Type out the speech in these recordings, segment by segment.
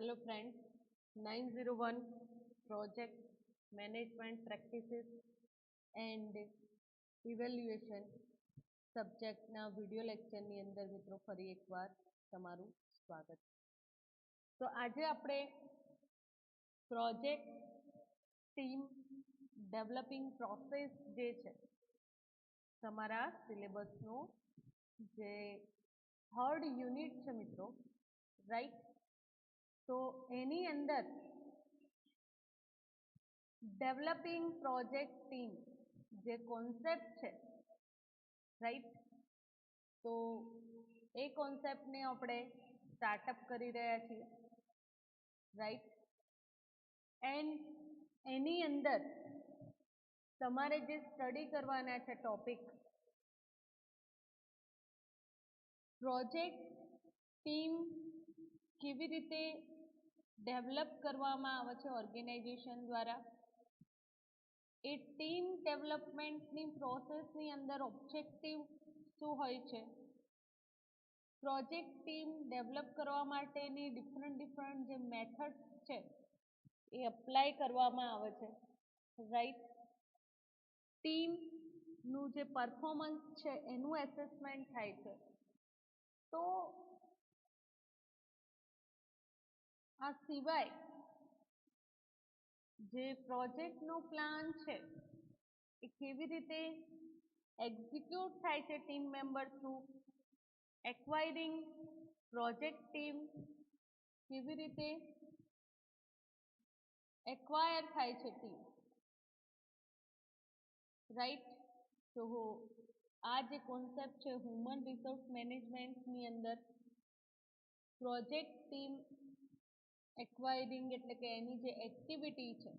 Hello friends, 901 Project Management Practices and Evaluation સબ્જેક્ટના video લેક્ચરની અંદર મિત્રો ફરી એકવાર તમારું સ્વાગત. તો આજે આપણે પ્રોજેક્ટ ટીમ ડેવલપિંગ પ્રોસેસ જે છે તમારા સિલેબસનો જે થર્ડ યુનિટ છે મિત્રો, રાઈટ. તો એની અંદર ડેવલપિંગ પ્રોજેક્ટ ટીમ જે કોન્સેપ્ટ છે, રાઈટ. તો એ કોન્સેપ્ટને આપણે સ્ટાર્ટઅપ કરી રહ્યા છીએ, રાઈટ. એન્ડ એની અંદર તમારે જે સ્ટડી કરવાના છે ટોપિક, પ્રોજેક્ટ ટીમ કેવી રીતે ડેવલપ કરવામાં આવે છે ઓર્ગેનાઇઝેશન દ્વારા, એ ટીમ ડેવલપમેન્ટની પ્રોસેસની અંદર ઓબ્જેક્ટિવ શું હોય છે, પ્રોજેક્ટ ટીમ ડેવલપ કરવા માટેની ડિફરન્ટ જે મેથડ્સ છે એ અપ્લાય કરવામાં આવે છે, રાઈટ. ટીમનું જે પરફોર્મન્સ છે એનું એસેસમેન્ટ થાય છે. તો આ સિવાય જે પ્રોજેક્ટનો પ્લાન છે એ કેવી રીતે એક્ઝિક્યુટ થાય છે team member through, acquiring project team કેવી રીતે એક્વાયર થાય છે ટીમ, રાઈટ. તો આ જે કોન્સેપ્ટ છે હ્યુમન રિસોર્સ મેનેજમેન્ટની અંદર પ્રોજેક્ટ ટીમ એક્વાયરિંગ એટલે કે એની જે એક્ટિવિટી છે,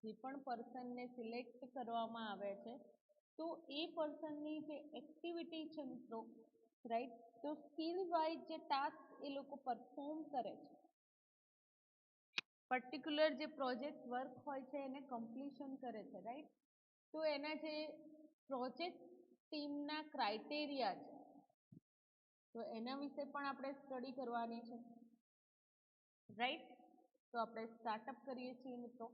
જે પણ પર્સનને સિલેક્ટ કરવામાં આવે છે તો એ પર્સનની જે એક્ટિવિટી છે મિત્રો, રાઈટ, તો સ્કિલ વાઇઝ જે ટાસ્ક એ લોકો પરફોર્મ કરે છે, પર્ટિક્યુલર જે પ્રોજેક્ટ વર્ક હોય છે એને કમ્પ્લીશન કરે છે, રાઈટ. તો એના જે પ્રોજેક્ટ ટીમના ક્રાઇટેરિયા છે તો એના વિશે પણ આપણે સ્ટડી કરવાની છે, રાઈટ. તો આપણે સ્ટાર્ટઅપ કરીએ છીએ મિત્રો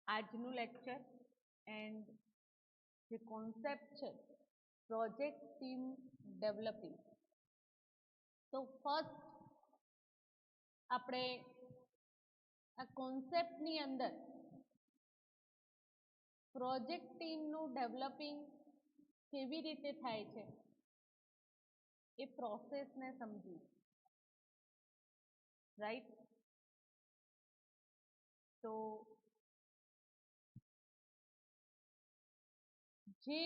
આજનું લેક્ચર. એન્ડ જે કોન્સેપ્ટ છે પ્રોજેક્ટ ટીમ ડેવલપિંગ, તો ફર્સ્ટ આપણે આ કોન્સેપ્ટની અંદર પ્રોજેક્ટ ટીમનું ડેવલપિંગ કેવી રીતે થાય છે એ પ્રોસેસને સમજીએ, રાઈટ. તો જે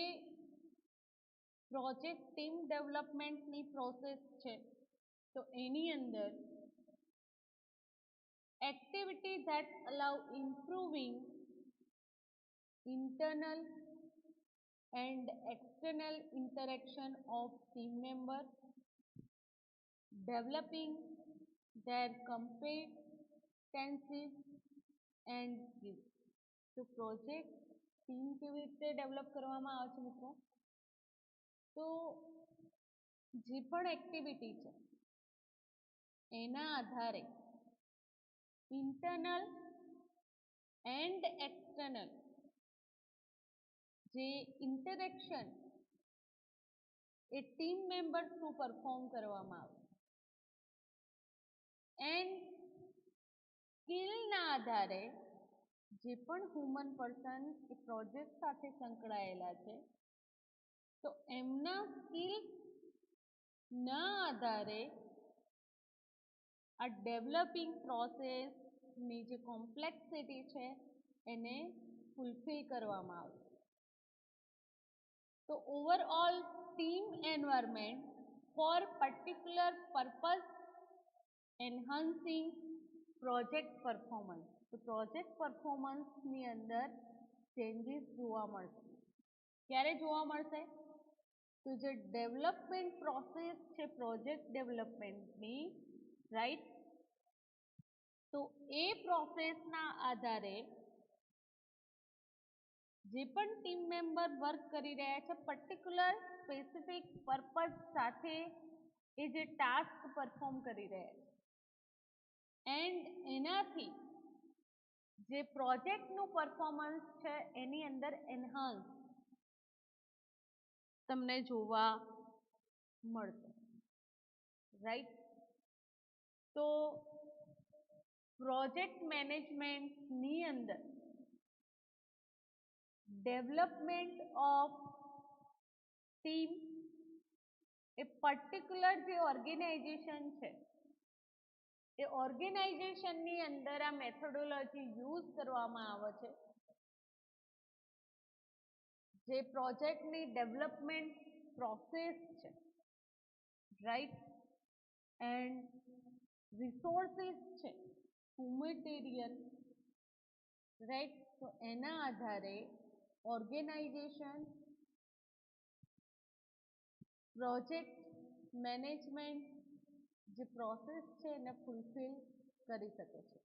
પ્રોજેક્ટ ટીમ ડેવલપમેન્ટની પ્રોસેસ છે તો એની અંદર activity that allow improving internal and external interaction of team members, developing their competencies and skills. તો પ્રોજેક્ટ ટીમ કેવી રીતે ડેવલપ કરવામાં આવે છે મિત્રો, તો જે પણ એક્ટિવિટી છે એના આધારે ઇન્ટરનલ એન્ડ એક્સટર્નલ જે ઇન્ટરેક્શન એ ટીમ મેમ્બર થ્રુ પરફોર્મ કરવામાં આવે, એન્ડ સ્કિલના આધારે જે પણ હ્યુમન પર્સન એ પ્રોજેક્ટ સાથે સંકળાયેલા છે તો એમના સ્કિલના આધારે આ ડેવલપિંગ પ્રોસેસની જે કોમ્પ્લેક્સિટી છે એને ફૂલફિલ કરવામાં આવે. તો overall team environment for particular purpose enhancing project performance. તો પ્રોજેક્ટ પરફોર્મન્સની અંદર ચેન્જીસ જોવા મળશે. ક્યારે જોવા મળશે, તો જે ડેવલપમેન્ટ પ્રોસેસ છે પ્રોજેક્ટ ડેવલપમેન્ટની, રાઈટ, તો એ પ્રોસેસના આધારે જે પણ ટીમ મેમ્બર વર્ક કરી રહ્યા છે પર્ટિક્યુલર સ્પેસિફિક પર્પઝ સાથે એ જે ટાસ્ક પરફોર્મ કરી રહ્યા છે એનાથી જે પ્રોજેક્ટનું પરફોર્મન્સ છે એની અંદર એન્હાન્સ તમને જોવા મળશે, રાઈટ? તો પ્રોજેક્ટ મેનેજમેન્ટની અંદર development of team A particular જે ઓર્ગેનાઇઝેશન છે એ ઓર્ગેનાઇઝેશનની અંદર આ મેથોડોલોજી યુઝ કરવામાં આવે છે, જે પ્રોજેક્ટની ડેવલપમેન્ટ પ્રોસેસ છે, રાઈટ? એન્ડ રિસોર્સિસ છે, મટીરિયલ, રાઈટ? તો એના આધારે ઓર્ગેનાઇઝેશન પ્રોજેક્ટ મેનેજમેન્ટ જે પ્રોસેસ છે એને ફૂલફિલ કરી શકે છે.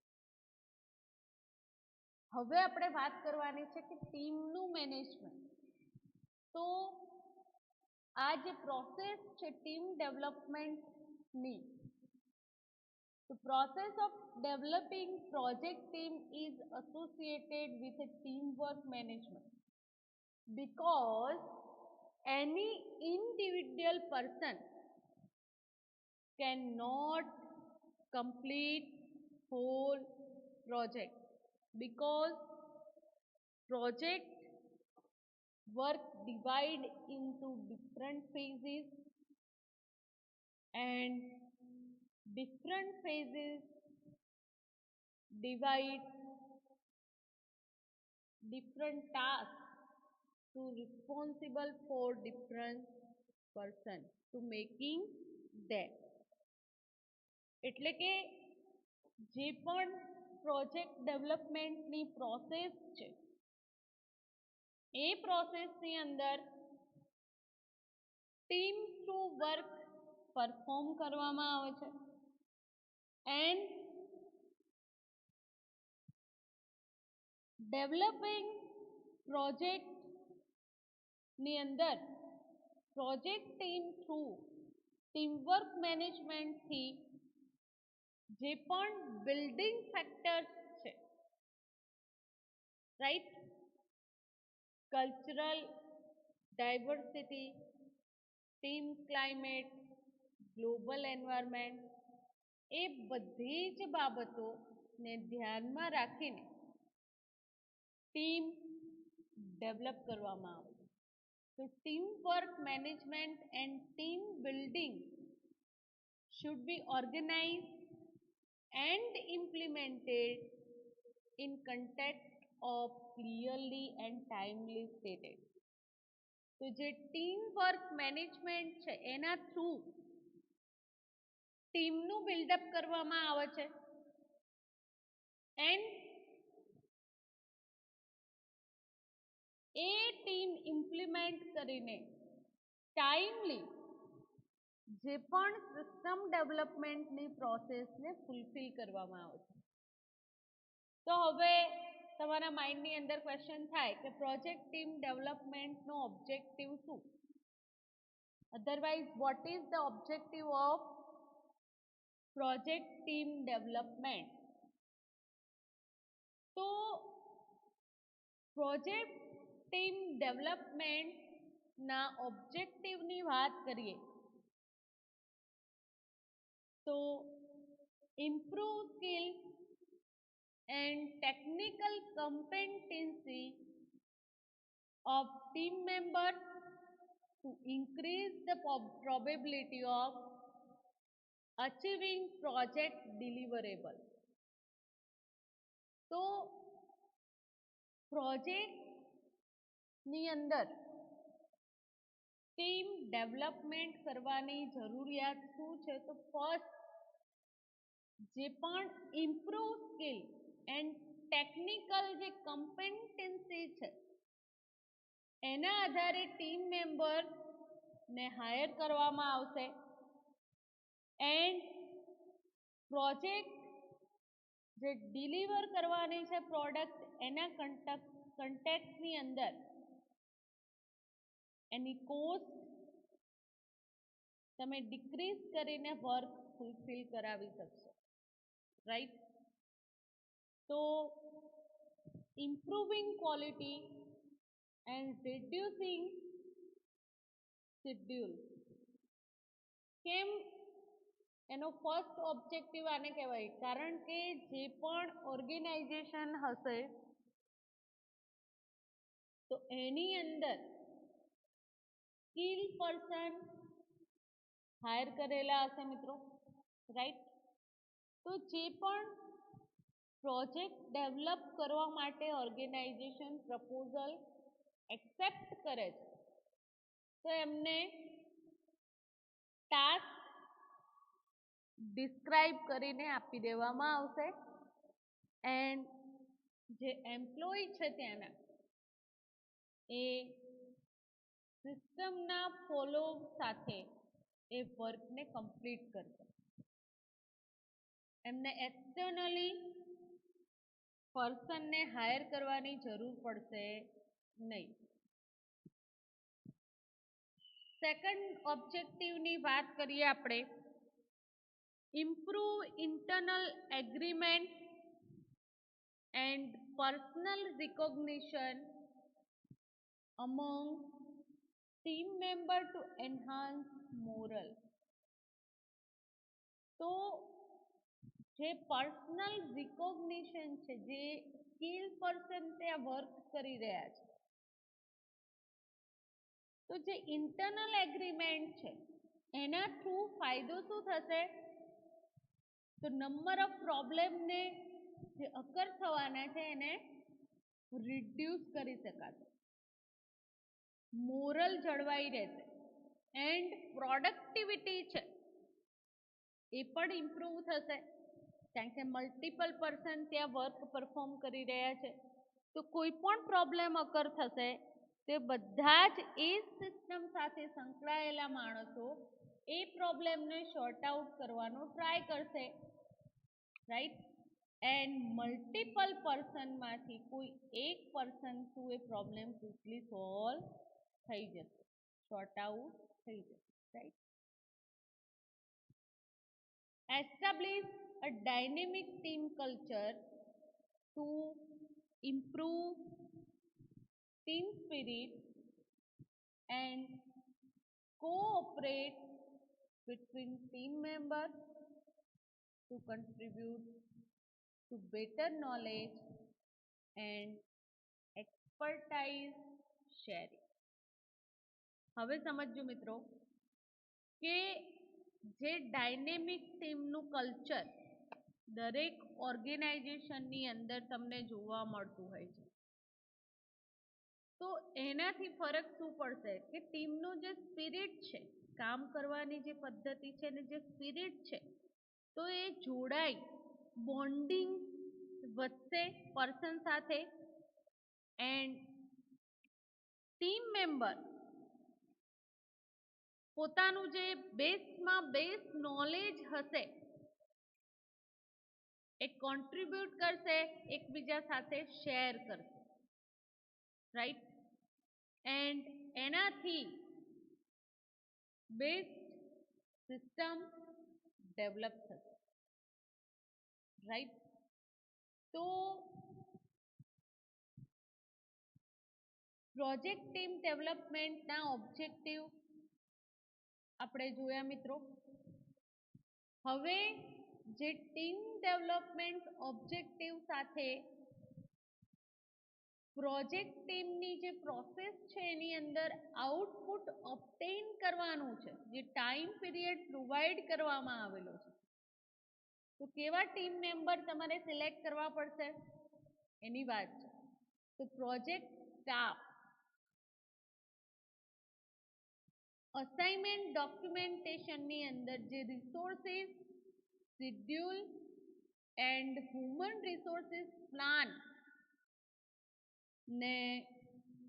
હવે આપણે વાત કરવાની છે કે ટીમનું મેનેજમેન્ટ. તો આ જે પ્રોસેસ છે team ડેવલપમેન્ટની, the process of developing project team is associated with a teamwork management because any individual person cannot complete whole project because project work divide into different phases and different phases divide different tasks to responsible for different person to making them. એટલે કે જે પણ project ડેવલપમેન્ટની process છે એ પ્રોસેસની અંદર team through work perform કરવામાં આવે છે એન્ડ ડેવલપિંગ પ્રોજેક્ટની અંદર પ્રોજેક્ટ ટીમ થ્રુ ટીમવર્ક મેનેજમેન્ટથી જે પણ બિલ્ડિંગ ફેક્ટર્સ છે, right? Cultural diversity, team climate, global environment, એ બધી જ બાબતોને ધ્યાનમાં રાખીને ટીમ ડેવલપ કરવામાં આવે છે. તો team work management and team building should be organized and implemented in context of clearly and timely stated. તો જે ટીમ વર્ક મેનેજમેન્ટ છે એના થ્રુ ટીમનું બિલ્ડઅપ કરવામાં આવે છે એન્ડ એ ટીમ ઇમ્પ્લિમેન્ટ કરીને ટાઈમલી જે પણ સિસ્ટમ ડેવલપમેન્ટની પ્રોસેસને ફૂલફિલ કરવામાં આવે છે. તો હવે તમારા માઇન્ડની અંદર ક્વેશ્ચન થાય કે પ્રોજેક્ટ ટીમ ડેવલપમેન્ટનો ઓબ્જેક્ટિવ શું? Otherwise what is the objective of project team development? તો પ્રોજેક્ટ ટીમ ડેવલપમેન્ટના ઓબ્જેક્ટિવની વાત કરીએ તો improve skills and technical competency of team members to increase the probability of achieving project deliverable. તો પ્રોજેક્ટની અંદર ટીમ ડેવલપમેન્ટ કરવાની જરૂરિયાત શું છે? તો ફર્સ્ટ જે પણ ઇમ્પ્રૂવ સ્કિલ એન્ડ ટેકનિકલ જે કમ્પેટન્સી છે એના આધારે ટીમ મેમ્બરને હાયર કરવામાં આવશે એન્ડ પ્રોજેક્ટ જે ડિલિવર કરવાની છે પ્રોડક્ટ એના કન્ટેક્ટની અંદર એની કોસ્ટ તમે ડિક્રીઝ કરીને વર્ક ફૂલફિલ કરાવી શકશો, રાઈટ? તો improving quality and reducing schedule. કેમ એનો ફર્સ્ટ ઓબ્જેક્ટિવ આને કહેવાય? કારણ કે જે પણ ઓર્ગેનાઇઝેશન હશે તો એની અંદર સ્કિલ પર્સન હાયર કરેલા હશે મિત્રો, રાઈટ? તો જે પણ પ્રોજેક્ટ ડેવલપ કરવા માટે ઓર્ગેનાઇઝેશન પ્રપોઝલ એક્સેપ્ટ કરે છે તો એમને ટાસ્ક ડિસ્ક્રાઇબ કરીને આપી દેવામાં આવશે એન્ડ જે એમ્પ્લોય છે ત્યાંના એ સિસ્ટમના ફોલો સાથે એ વર્કને કમ્પ્લીટ કરશે. એમને એક્સટર્નલી પર્સનને હાયર કરવાની જરૂર પડશે નહીં. સેકન્ડ ઓબ્જેક્ટિવની વાત કરીએ આપણે, improve internal agreement and personal recognition among team member to enhance moral. તો જે પર્સનલ રિકોગ્નિશન છે, જે સ્કિલ પર્સન ત્યાં વર્ક કરી રહ્યા છે, તો જે ઇન્ટરનલ એગ્રીમેન્ટ છે એના થ્રુ ફાયદો શું થશે? તો નંબર ઓફ પ્રોબ્લેમને જે અકર થવાના છે એને રિડ્યુસ કરી શકાશે, મોરલ જળવાઈ રહેશે એન્ડ પ્રોડક્ટિવિટી છે એ પણ ઇમ્પ્રૂવ થશે કારણ કે મલ્ટિપલ પર્સન ત્યાં વર્ક પરફોર્મ કરી રહ્યા છે. તો કોઈ પણ પ્રોબ્લેમ અકર થશે તે બધા જ એ સિસ્ટમ સાથે સંકળાયેલા માણસો એ પ્રોબ્લેમને સોર્ટ આઉટ કરવાનો ટ્રાય કરશે, રાઈટ? એન્ડ મલ્ટિપલ પર્સનમાંથી કોઈ એક પર્સન થ્રુ એ પ્રોબ્લેમ ક્વિકલી સોલ્વ થઈ જશે, સોર્ટ આઉટ થઈ જશે, right? Establish a dynamic team culture to improve team spirit and cooperate between team members to contribute to better knowledge and expertise sharing. હવે સમજો મિત્રો કે જે ડાયનેમિક ટીમનું કલ્ચર દરેક ઓર્ગેનાઇઝેશનની અંદર તમને જોવા મળતું હોય છે, તો એનાથી ફરક શું પડશે કે ટીમનું જે સ્પિરિટ છે, કામ કરવાની જે પદ્ધતિ છે ને જે સ્પિરિટ છે, તો એ જોડાઈ બોન્ડિંગ વધશે પર્સન સાથે એન્ડ ટીમ મેમ્બર પોતાનું જે બેસ્ટમાં બેસ્ટ નોલેજ હશે એ કોન્ટ્રીબ્યુટ કરશે, એકબીજા સાથે શેર કરશે, રાઈટ? એન્ડ એનાથી બેસ્ટ સિસ્ટમ ડેવલપ થશે, રાઈટ? તો પ્રોજેક્ટ ટીમ ડેવલપમેન્ટના ઓબ્જેક્ટિવ આપણે જોયા મિત્રો. હવે જે ટીમ ડેવલપમેન્ટ ઓબ્જેક્ટિવ સાથે પ્રોજેક્ટ ટીમની જે પ્રોસેસ છે એની અંદર આઉટપુટ ઓબ્ટેન કરવાનું છે, જે ટાઈમ પીરિયડ પ્રોવાઈડ કરવામાં આવેલો છે, તો કેવા ટીમ મેમ્બર તમારે સિલેક્ટ કરવા પડશે એની વાત છે. તો પ્રોજેક્ટ સ્ટાફ અસાઇનમેન્ટ ડોક્યુમેન્ટેશનની અંદર જે resources, schedule and human resources plan ને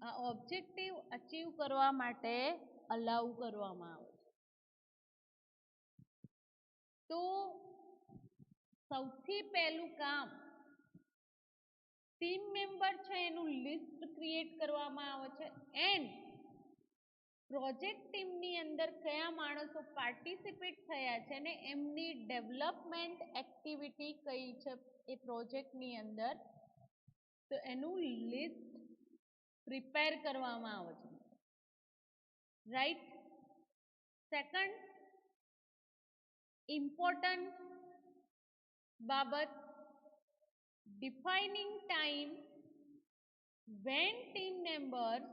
આ ઓબ્જેક્ટિવ અચીવ કરવા માટે અલાઉ કરવામાં આવે છે. તો સૌથી પહેલું કામ ટીમ મેમ્બર છે એનું લિસ્ટ ક્રિએટ કરવામાં આવે છે એન્ડ પ્રોજેક્ટ ટીમની અંદર કયા માણસો પાર્ટિસિપેટ થયા છે અને એમની ડેવલપમેન્ટ એક્ટિવિટી કઈ છે એ પ્રોજેક્ટની અંદર, તો એનું લિસ્ટ પ્રિપેર કરવામાં આવે છે. રાઈટ. સેકન્ડ ઇમ્પોર્ટન્ટ બાબત, defining time when team members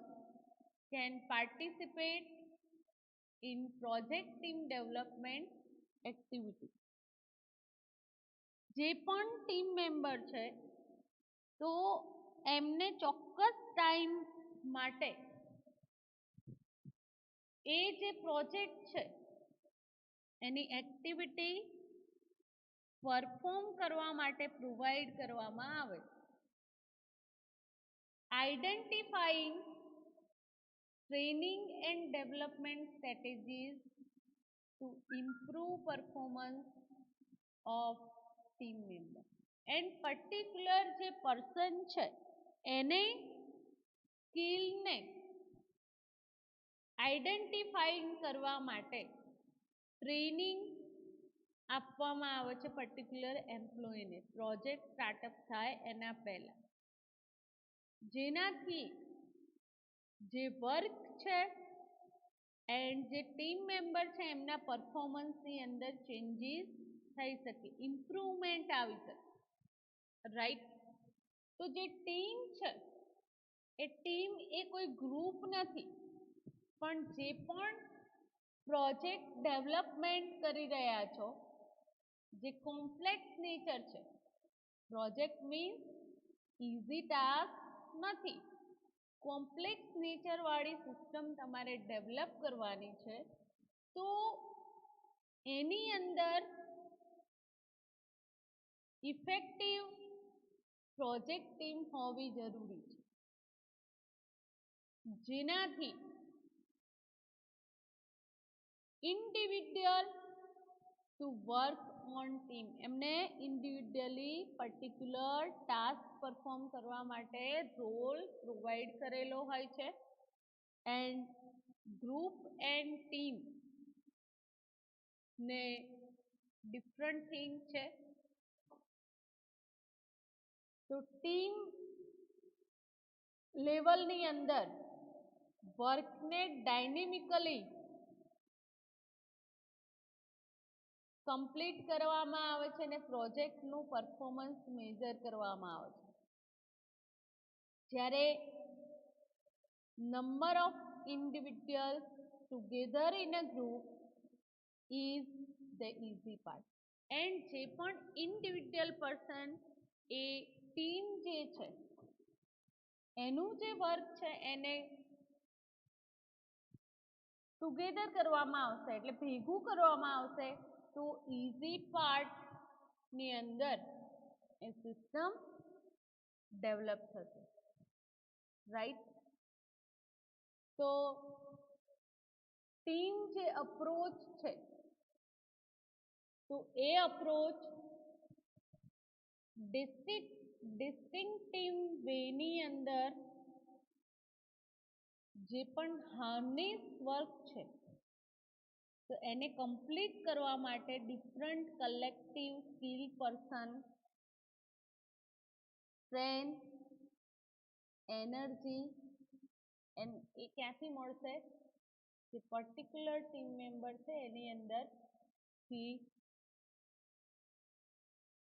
can participate in project team development activity. જે પણ ટીમ મેમ્બર છે તો એમને ચોક્કસ ટાઈમ માટે એ જે પ્રોજેક્ટ છે એની એક્ટિવિટી પરફોર્મ કરવા માટે પ્રોવાઈડ કરવામાં આવે. Identifying training and development strategies to improve performance of team member. And particular જે પર્સન છે એને સ્કિલને આઈડેન્ટિફાઈંગ કરવા માટે ટ્રેનિંગ આપવામાં આવે છે પર્ટિક્યુલર એમ્પ્લોયીને પ્રોજેક્ટ સ્ટાર્ટઅપ થાય એના પહેલાં, જેનાથી જે વર્ક છે એન્ડ જે ટીમ મેમ્બર છે એમના પરફોર્મન્સની અંદર ચેન્જીસ થઈ શકે, ઇમ્પ્રુવમેન્ટ આવી શકે. રાઈટ. તો જે ટીમ છે એ ટીમ એ કોઈ ગ્રુપ નથી, પણ જે પણ પ્રોજેક્ટ ડેવલપમેન્ટ કરી રહ્યા છો, જે કોમ્પ્લેક્સ નેચર છે, પ્રોજેક્ટ મીન્સ ઇઝી ટાસ્ક નથી, કોમ્પ્લેક્સ નેચરવાળી સિસ્ટમ તમારે ડેવલપ કરવાની છે, તો એની અંદર ઇફેક્ટિવ પ્રોજેક્ટ ટીમ હોવી જરૂરી છે, જેનાથી individual to work on team, એમને ઇન્ડિવિડ્યુઅલી પર્ટિક્યુલર ટાસ્ક પરફોર્મ કરવા માટે રોલ પ્રોવાઈડ કરેલો હોય છે. એન્ડ ગ્રુપ એન્ડ ટીમ ને ડિફરન્ટ થિંગ છે. તો ટીમ લેવલની અંદર વર્કને ડાયનેમિકલી કમ્પ્લીટ કરવામાં આવે છે અને પ્રોજેક્ટનું પરફોર્મન્સ મેજર કરવામાં આવે છે. જ્યારે number of individuals together in a group is the easy part. And જે પણ ઇન્ડિવિડ્યુઅલ પર્સન એ ટીમ જે છે એનું જે વર્ક છે એને ટુગેધર કરવામાં આવશે એટલે ભેગું કરવામાં આવશે, તો ઇઝી પાર્ટની અંદર એ સિસ્ટમ ડેવલપ થશે. રાઈટ. તો ટીમ જે અપ્રોચ છે તો એ અપ્રોચ ડિસ્ટિંક્ટિવ વેની અંદર જે પણ હાર્નેસ વર્ક છે તો એને કમ્પ્લીટ કરવા માટે different collective skill person, strength, energy એ ક્યાંથી મળશે? જે પર્ટિક્યુલર ટીમ મેમ્બર છે એની અંદરથી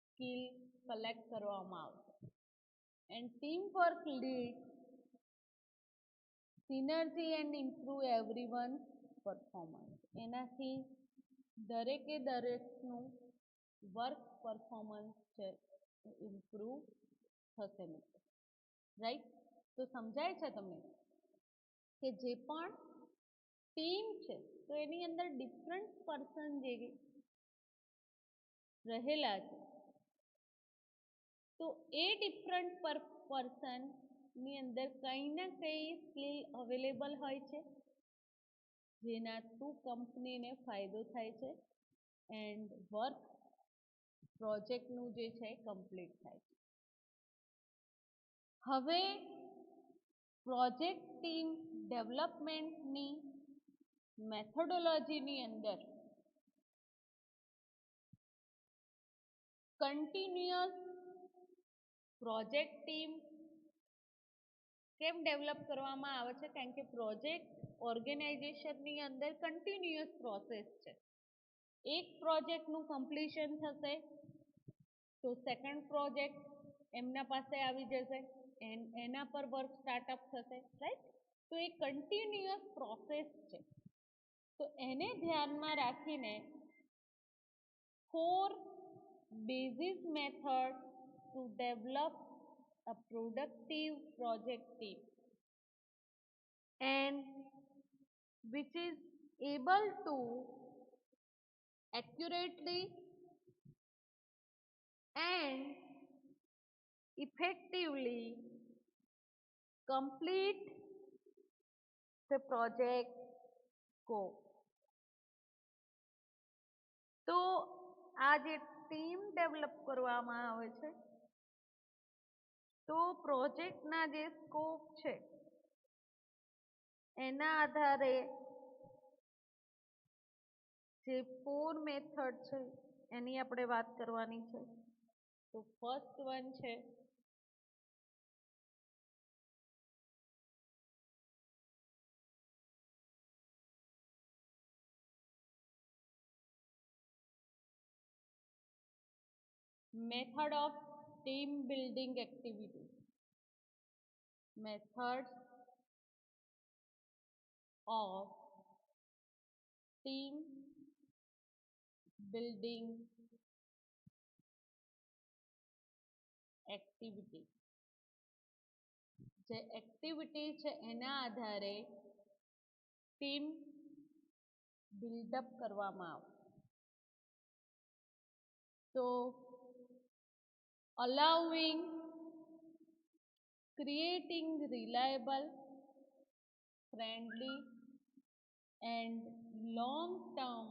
સ્કિલ કલેક્ટ કરવામાં આવશે. And team work lead synergy and improve everyone performance. એનાથી દરેકે દરેકનું વર્ક પરફોર્મન્સ છે એ ઇમ્પ્રૂવ થશે મિત્રો. રાઈટ. તો સમજાય છે તમને કે જે પણ ટીમ છે તો એની અંદર ડિફરન્ટ પર્સન જે રહેલા છે તો એ ડિફરન્ટ પર્સનની અંદર કંઈ ના કંઈ સ્કિલ અવેલેબલ હોય છે જેના થ્રુ કંપનીને ફાયદો થાય છે એન્ડ વર્ક પ્રોજેક્ટનું જે છે કમ્પ્લીટ થાય છે. હવે પ્રોજેક્ટ ટીમ ડેવલપમેન્ટની મેથોડોલોજીની અંદર કન્ટિન્યુઅસ પ્રોજેક્ટ ટીમ કેમ ડેવલપ કરવામાં આવે છે? કારણ કે પ્રોજેક્ટ ઓર્ગેનાઇઝેશનની અંદર કન્ટિન્યુઅસ પ્રોસેસ છે. એક પ્રોજેક્ટનું કમ્પ્લીશન થશે તો સેકન્ડ પ્રોજેક્ટ એમના પાસે આવી જશે, એના પર વર્ક સ્ટાર્ટઅપ થશે, રાઈટ? તો એ કન્ટિન્યુઅસ પ્રોસેસ છે. તો એને ધ્યાનમાં રાખીને 4 basis method to develop a productive project team and which is able to accurately and effectively complete the project scope. તો આ જે ટીમ ડેવલપ કરવામાં આવે છે તો પ્રોજેક્ટના જે સ્કોપ છે એના આધારે જે 4 મેથડ છે એની આપણે વાત કરવાની છે. તો ફર્સ્ટ વન છે method of team building activities. Methods of team building activity. જે એક્ટિવિટી છે એના આધારે ટીમ બિલ્ડઅપ કરવામાં આવે. તો allowing creating reliable, friendly and long term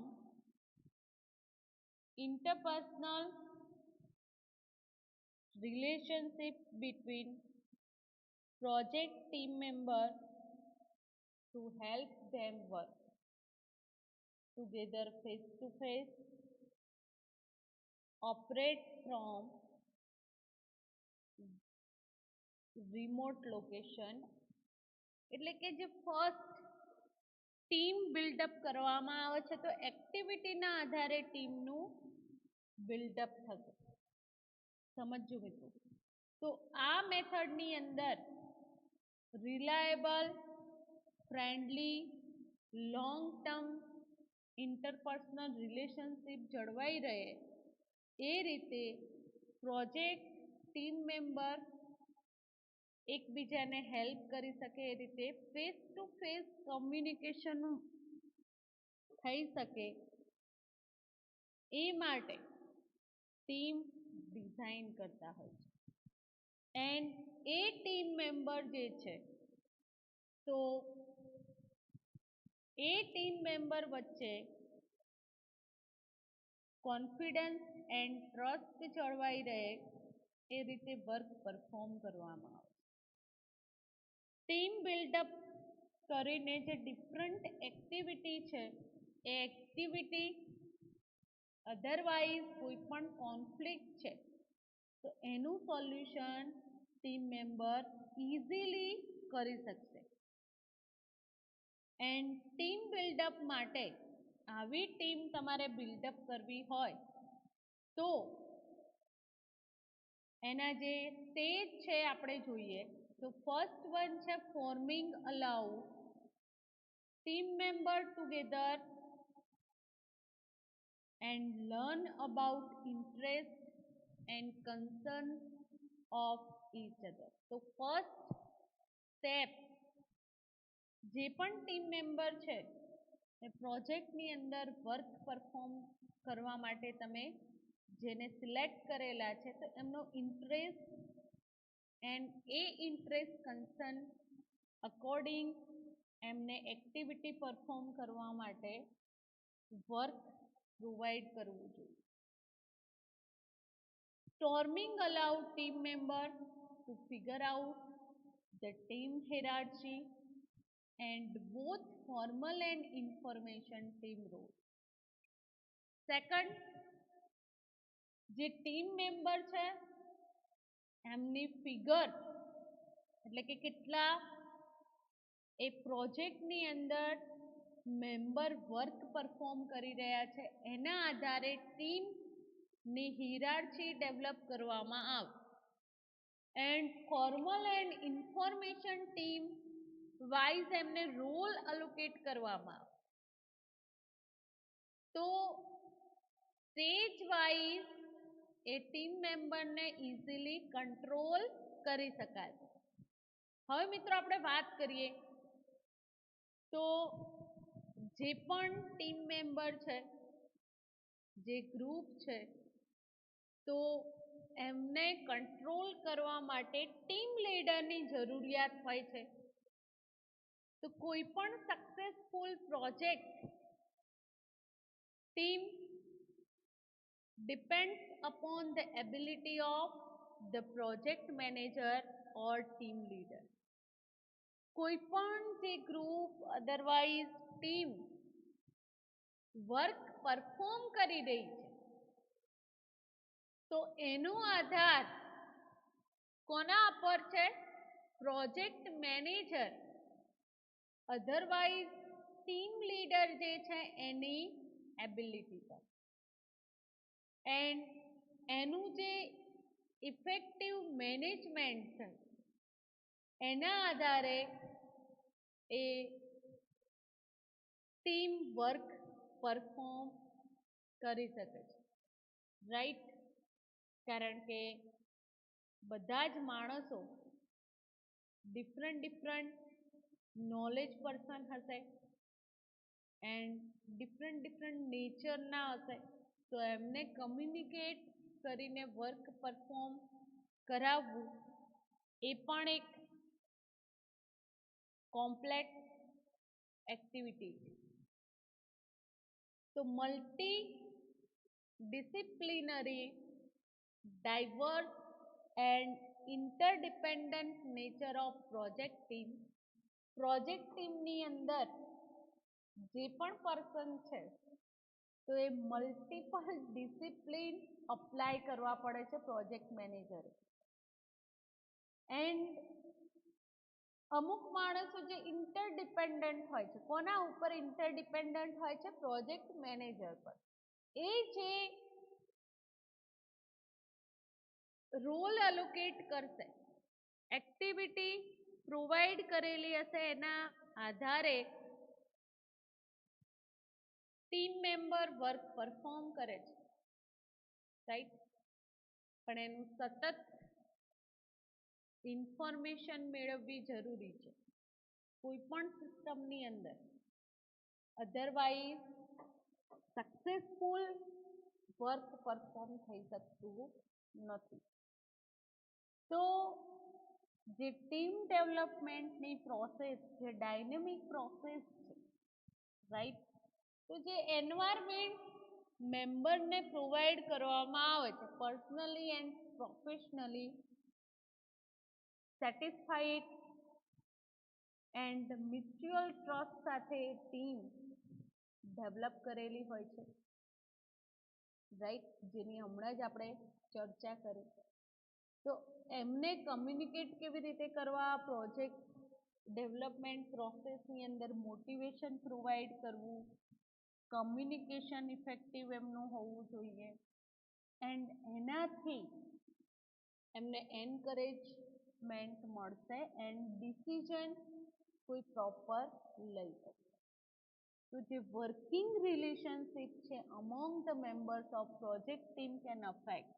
interpersonal relationship between project team members to help them work together face to face, operate from remote location. એટલે કે જે ફર્સ્ટ ટીમ બિલ્ડઅપ કરવામાં આવે છે તો એક્ટિવિટીના આધારે ટીમનું બિલ્ડઅપ થશે. સમજજો મિત્રો. તો આ મેથડની અંદર reliable, friendly, long term interpersonal relationship જળવાઈ રહે એ રીતે પ્રોજેક્ટ ટીમ મેમ્બર એકબીજાને હેલ્પ કરી શકે એ રીતે ફેસ ટુ ફેસ કમ્યુનિકેશન થઈ શકે એ માટે ટીમ ડિઝાઇન કરતા હોય છે. એન્ડ એ ટીમ મેમ્બર જે છે તો એ ટીમ મેમ્બર વચ્ચે કોન્ફિડન્સ એન્ડ ટ્રસ્ટ જળવાઈ રહે એ રીતે વર્ક પરફોર્મ કરવામાં આવે. ટીમ બિલ્ડઅપ કરીને જે ડિફરન્ટ એક્ટિવિટી છે એ એક્ટિવિટી અધરવાઇઝ કોઈ પણ કોન્ફ્લિક્ટ છે તો એનું સોલ્યુશન ટીમ મેમ્બર ઇઝીલી કરી શકશે. એન્ડ ટીમ બિલ્ડઅપ માટે આવી ટીમ તમારે બિલ્ડઅપ કરવી હોય તો એના જે સ્ટેજ છે આપણે જોઈએ તો ફર્સ્ટ વન છે forming allow team member together and learn about interest and concern of each other. તો ફર્સ્ટ સ્ટેપ જે પણ ટીમ મેમ્બર છે એ પ્રોજેક્ટની અંદર વર્ક પરફોર્મ કરવા માટે તમે જેને સિલેક્ટ કરેલા છે તો એમનો interest and A interest concern according એમને એક્ટિવિટી પરફોર્મ કરવા માટે વર્ક પ્રોવાઈડ કરવું જોઈએ. Storming allow team member to figure out the team hierarchy and both formal and information team role. Second, જે ટીમ મેમ્બર છે એમની ફિગર એટલે કે કેટલા એ પ્રોજેક્ટની અંદર મેમ્બર વર્ક પરફોર્મ કરી રહ્યા છે એના આધારે ટીમની હિરાર્ચી ડેવલપ કરવામાં આવે. And formal and information team wise એમને રોલ અલોકેટ કરવામાં આવે. તો સ્ટેજ વાઇઝ એ ટીમ મેમ્બરને ઇઝીલી કંટ્રોલ કરી શકાય. હવે મિત્રો આપણે વાત કરીએ તો જે પણ ટીમ મેમ્બર છે, જે ગ્રુપ છે, તો એમને કંટ્રોલ કરવા માટે ટીમ લીડરની જરૂરિયાત હોય છે. તો કોઈ પણ successful project team depends upon the ability of the project manager or team leader. કોઈ પણ જે group otherwise team work perform કરી રહી છે તો એનો આધાર કોના પર છે? Project manager otherwise team leader જે છે એની એબિલિટી પર. એન્ડ એનું જે ઇફેક્ટિવ મેનેજમેન્ટ છે એના આધારે એ ટીમ વર્ક પરફોર્મ કરી શકે છે. રાઈટ? કારણ કે બધા જ માણસો ડિફરન્ટ નોલેજ પર્સન હશે એન્ડ ડિફરન્ટ નેચરના હશે. તો એમને કમ્યુનિકેટ કરીને વર્ક પરફોર્મ કરાવવું એ પણ એક કોમ્પ્લેક્સ એક્ટિવિટી છે. તો multidisciplinary, diverse and interdependent nature of project ટીમની અંદર જે પણ પર્સન છે તો એ મલ્ટિપલ ડિસિપ્લિન અપ્લાય કરવા પડે છે પ્રોજેક્ટ મેનેજરે. એન્ડ અમુક માણસો જે ઇન્ટરડિપેન્ડન્ટ હોય છે, કોના ઉપર ઇન્ટરડિપેન્ડન્ટ હોય છે? પ્રોજેક્ટ મેનેજર પર. એ જે રોલ અલોકેટ કરશે, એક્ટિવિટી પ્રોવાઈડ કરેલી હશે એના આધારે ટીમ મેમ્બર વર્ક પરફોર્મ કરે છે. રાઈટ? પણ એનું સતત ઇન્ફોર્મેશન મેળવવી જરૂરી છે કોઈ પણ સિસ્ટમની અંદર. અધરવાઇઝ સક્સેસફુલ વર્ક પરફોર્મ થઈ શકતું નથી. તો જે ટીમ ડેવલપમેન્ટની પ્રોસેસ, જે ડાયનેમિક પ્રોસેસ છે, રાઈટ, તો જે એન્વાયરમેન્ટ મેમ્બરને પ્રોવાઈડ કરવામાં આવે છે personally and professionally satisfied and mutual trust સાથે ટીમ ડેવલપ કરેલી હોય છે. રાઈટ? જેની હમણાં જ આપણે ચર્ચા કરી. તો એમને કમ્યુનિકેટ કેવી રીતે કરવા, પ્રોજેક્ટ ડેવલપમેન્ટ પ્રોસેસની અંદર મોટિવેશન પ્રોવાઈડ કરવું, કમ્યુનિકેશન ઇફેક્ટિવ એમનું હોવું જોઈએ એન્ડ એનાથી એમને એન્કરેજમેન્ટ મળશે એન્ડ ડિસિઝન કોઈ પ્રોપર લઈ શકે. તો જે વર્કિંગ રિલેશનશિપ છે among the members of project team can affect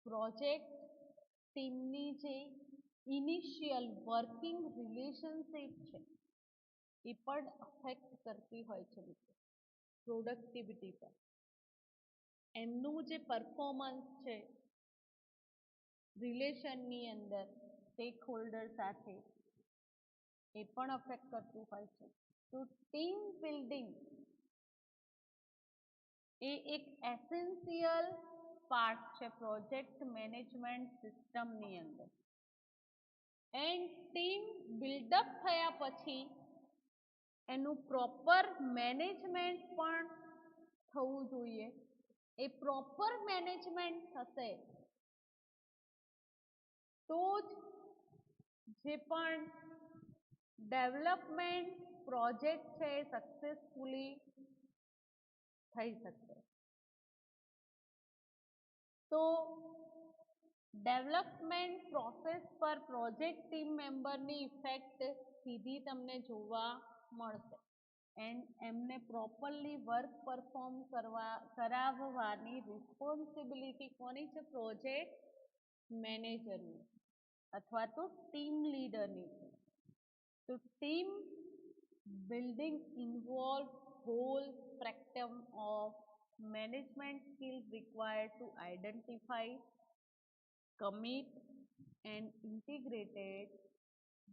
project ટીમની જે ઇનિશિયલ વર્કિંગ રિલેશનશિપ છે એ પણ અફેક્ટ કરતી હોય છે મિત્રો પ્રોડક્ટિવિટી પર. એમનું જે પરફોર્મન્સ છે રિલેશનની અંદર સ્ટેક હોલ્ડર સાથે એ પણ અફેક્ટ કરતું હોય છે. તો ટીમ બિલ્ડિંગ એ એક એસેન્શિયલ પાર્ટ છે પ્રોજેક્ટ મેનેજમેન્ટ સિસ્ટમની અંદર. એન્ડ ટીમ બિલ્ડઅપ થયા પછી એનું પ્રોપર મેનેજમેન્ટ પણ થવું જોઈએ. એ પ્રોપર મેનેજમેન્ટ થશે તો જ જે પણ ડેવલપમેન્ટ પ્રોજેક્ટ છે એ સક્સેસફુલી થઈ શકશે. તો ડેવલપમેન્ટ પ્રોસેસ પર પ્રોજેક્ટ ટીમ મેમ્બરની ઇફેક્ટ સીધી તમને જોવા મળશે એન્ડ એમને પ્રોપરલી વર્ક પરફોર્મ કરાવવાની રિસ્પોન્સિબિલિટી કોની છે? પ્રોજેક્ટ મેનેજરની અથવા તો ટીમ લીડરની છે. તો team building involve whole spectrum of management skills required to identify, commit and integrated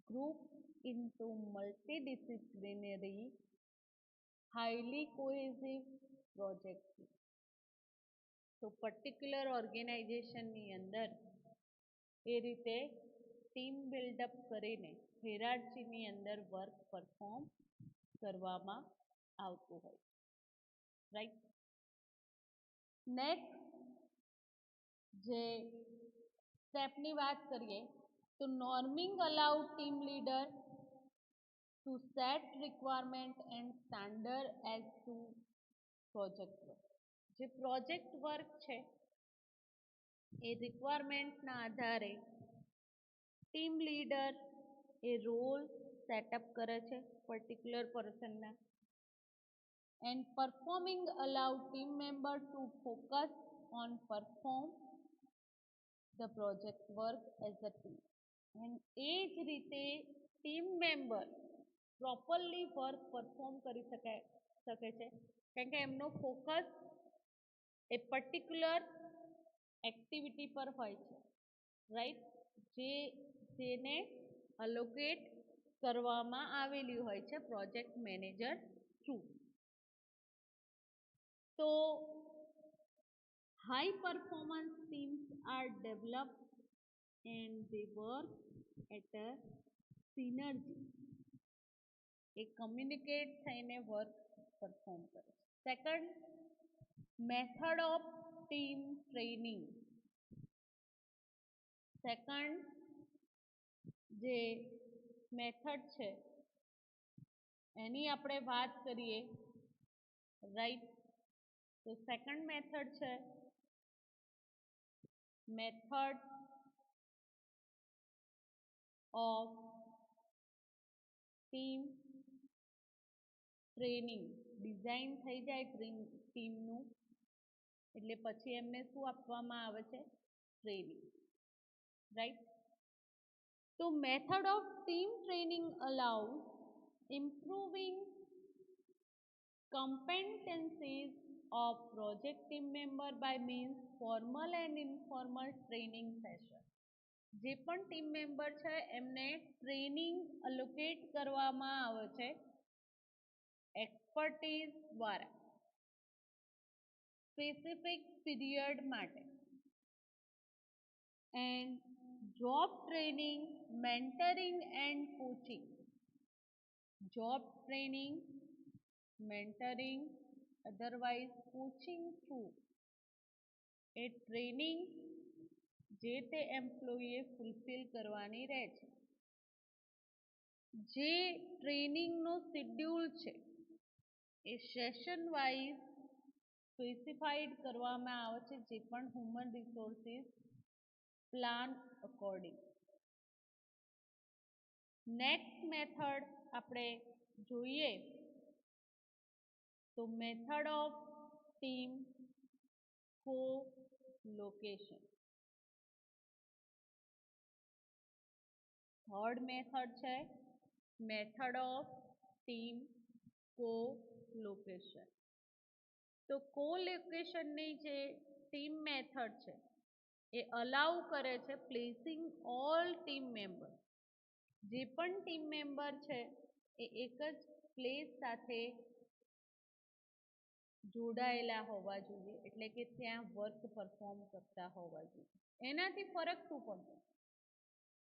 group into multidisciplinary highly cohesive projects. તો પર્ટિક્યુલર ઓર્ગેનાઇઝેશનની અંદર એ રીતે ટીમ બિલ્ડઅપ કરીને હિરાર્ચીની અંદર વર્ક પરફોર્મ કરવામાં આવતું હોય. રાઈટ. નેક્સ્ટ જે સ્ટેપની વાત કરીએ તો norming allow team leader to set requirement and standard as to project work. જે પ્રોજેક્ટ વર્ક છે એ રિક્વાયરમેન્ટના આધારે ટીમ લીડર એ રોલ સેટઅપ કરે છે પર્ટિક્યુલર પર્સનના and performing allow team member to focus on perform the project work as a team. And એ જ રીતે team member properly work perform કરી શકે છે કારણ કે એમનો ફોકસ એ પર્ટિક્યુલર એક્ટિવિટી પર હોય છે. રાઈટ. જેને અલોકેટ કરવામાં આવેલી હોય છે પ્રોજેક્ટ મેનેજર થ્રુ. તો high performance teams R developed and they work at a synergy. A communicate થઈને વર્ક પરફોર્મ કરે છે. Second, method of team training. Second જે મેથડ છે એની આપણે વાત કરીએ. રાઈટ. તો સેકન્ડ મેથડ છે method of team training. Design થઈ જાય ટીમનું એટલે પછી એમને શું આપવામાં આવે છે? ટ્રેનિંગ. રાઈટ. તો method of team training allow improving competencies of project team member by means formal and informal training session. જે પણ ટીમ મેમ્બર છે એમને ટ્રેનિંગ અલોકેટ કરવામાં આવે છે એક્સપર્ટીઝ દ્વારા સ્પેસિફિક પીરિયડ માટે and job training, mentoring and coaching. Job training, mentoring otherwise coaching through A training જે તે એમ્પ્લોયીએ ફૂલફિલ કરવાની રહે છે. જે ટ્રેનિંગનો શેડ્યુલ છે એ સેશન વાઇઝ સ્પેસિફાઈડ કરવામાં આવે છે જે પણ human resources plan according. Next method આપણે જોઈએ તો method of team co-location. Third method છે મેથડ ઓફ ટીમ કો-લોકેશન. તો કો-લોકેશનની જે ટીમ મેથડ છે એ અલાઉ કરે છે પ્લેસિંગ ઓલ ટીમ મેમ્બર. જે પણ ટીમ મેમ્બર છે એ એક જ પ્લેસ સાથે જોડાયેલા હોવા જોઈએ એટલે કે ત્યાં વર્ક પરફોર્મ કરતા હોવા જોઈએ. એનાથી ફરક શું પડશે?